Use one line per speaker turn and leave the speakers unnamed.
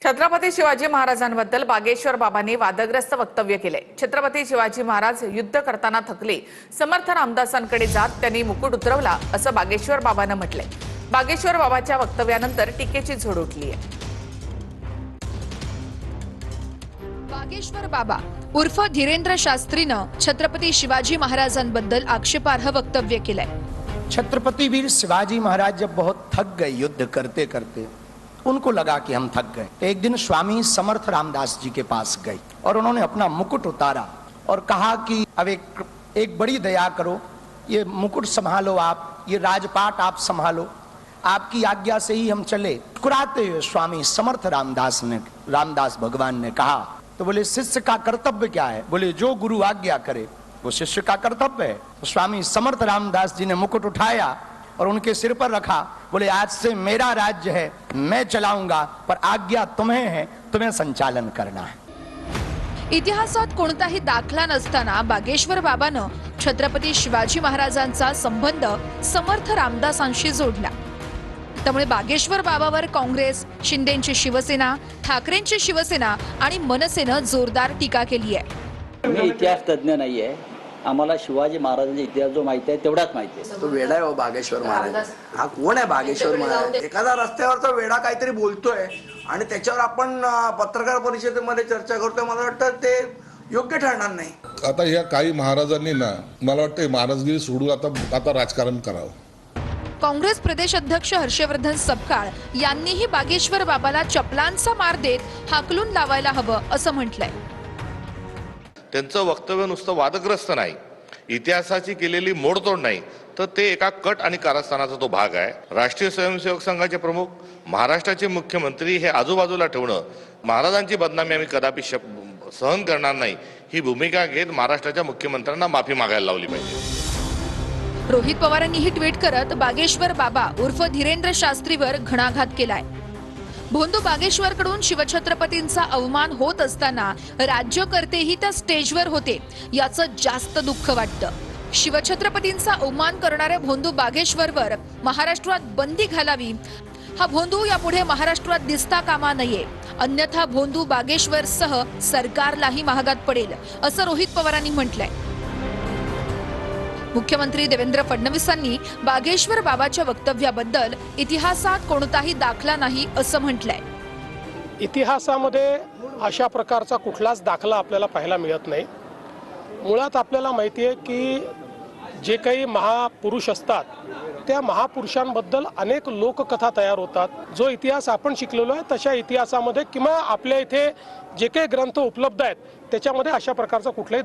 छत्रपती शिवाजी महाराजांबद्दल बागेश्वर बाबांनी वादग्रस्त वक्तव्य केले। छत्रपती शिवाजी महाराज युद्ध करताना थकले, समर्थ रामदासांकडे जात त्यांनी मुकुट उतरवला असं बागेश्वर बाबांनी म्हटलंय। बागेश्वर बाबांच्या वक्तव्यानंतर टीकेची झोड उठली आहे।
बागेश्वर बाबा उर्फ धीरेंद्र शास्त्रीनं छत्रपती शिवाजी महाराजांबद्दल आक्षेपार्ह वक्तव्य केलंय।
छत्रपति वीर शिवाजी महाराज जब बहुत थक गए युद्ध करते करते, उनको लगा कि हम थक गए। एक दिन स्वामी समर्थ रामदास जी के पास गए और उन्होंने अपना मुकुट उतारा और कहा कि अब एक बड़ी दया करो, ये मुकुट संभालो, आप ये राजपाट आप संभालो, आपकी आज्ञा से ही हम चले। मुस्कुराते हुए स्वामी समर्थ रामदास भगवान ने कहा, तो बोले शिष्य का कर्तव्य क्या है? बोले जो गुरु आज्ञा करे वो शिष्य का कर्तव्य है। तो स्वामी समर्थ रामदास जी ने मुकुट उठाया और उनके सिर पर रखा। बोले आज से मेरा राज्य है, मैं चलाऊंगा, पर आज्ञा तुम्हें है, तुम्हें संचालन करना है।
इतिहासात कोणताही दाखला नसताना बागेश्वर बाबानं छत्रपती शिवाजी महाराजांचा संबंध समर्थ रामदासांशी जोडला। त्यामुळे बागेश्वर बाबावर काँग्रेस, शिंदेची शिवसेना, ठाकरेंची शिवसेना आणि मनसेनं जोरदार टीका केली आहे।
मी इतिहास तज्ञ नाहीये, आम्हाला शिवाजी महाराजांचा इतिहास जो माहिती आहे तेवढाच माहिती आहे।
तो वेडा आहे हो बागेश्वर महाराज। हा कोण आहे बागेश्वर महाराज? एखादा रस्त्यावरचा वेडा काहीतरी बोलतोय आणि त्याच्यावर आपण पत्रकार परिषदेमध्ये चर्चा करतोय, मला वाटतं ते योग्य ठरणार नाही।
आता या काही महाराजांनी ना, मला वाटतं महाराजगिरी सोडून आता राजकारण करावं।
काँग्रेस प्रदेश अध्यक्ष हर्षवर्धन सपकाळ यांनीही बागेश्वर बाबाला चपलांचा मार देत हाकलून लावायला हवं असं म्हटलंय।
त्यांचं वक्तव्य नुसतं वादग्रस्त नाही, इतिहासाची केलेली मोडतोड नाही, तर ते एका कट आणि कारस्थानाचा तो भाग आहे। राष्ट्रीय स्वयंसेवक संघाचे प्रमुख, महाराष्ट्राचे मुख्यमंत्री हे आजूबाजूला ठेवणं, महाराजांची बदनामी आम्ही कदापि सहन करणार नाही, ही भूमिका घेत महाराष्ट्राच्या मुख्यमंत्र्यांना माफी मागायला लावली पाहिजे।
रोहित पवारांनीही ट्विट करत बागेश्वर बाबा उर्फ धीरेंद्र शास्त्रीवर घणाघात केलाय। भोंदू बागेश्वरकडून शिवछत्रपतींचा अवमान होत असताना राज्यकर्तेही त्या स्टेजवर होते, याचं जास्त दुःख वाटतं। शिवछत्रपतींचा अवमान करणाऱ्या भोंदू बागेश्वरवर महाराष्ट्रात बंदी घालावी, हा भोंदू यापुढे महाराष्ट्रात दिसता कामा नये, अन्यथा भोंदू बागेश्वरसह सरकारलाही महागात पडेल असं रोहित पवारांनी म्हटलंय। मुख्यमंत्री देवेंद्र फडणवीसांनी बागेश्वर बाबाच्या वक्तव्याबद्दल इतिहासात कोणताही दाखला नाही असं म्हटलंय।
इतिहासामध्ये अशा प्रकारचा कुठलाच दाखला आपल्याला पाहायला मिळत नाही। मुळात आपल्याला माहिती आहे की जे काही महापुरुष असतात त्या महापुरुषांबद्दल अनेक लोककथा तयार होतात। जो इतिहास आपण शिकलेलो आहे तशा इतिहासामध्ये किंवा आपल्या इथे जे काही ग्रंथ उपलब्ध आहेत त्याच्यामध्ये अशा प्रकारचा कुठलाही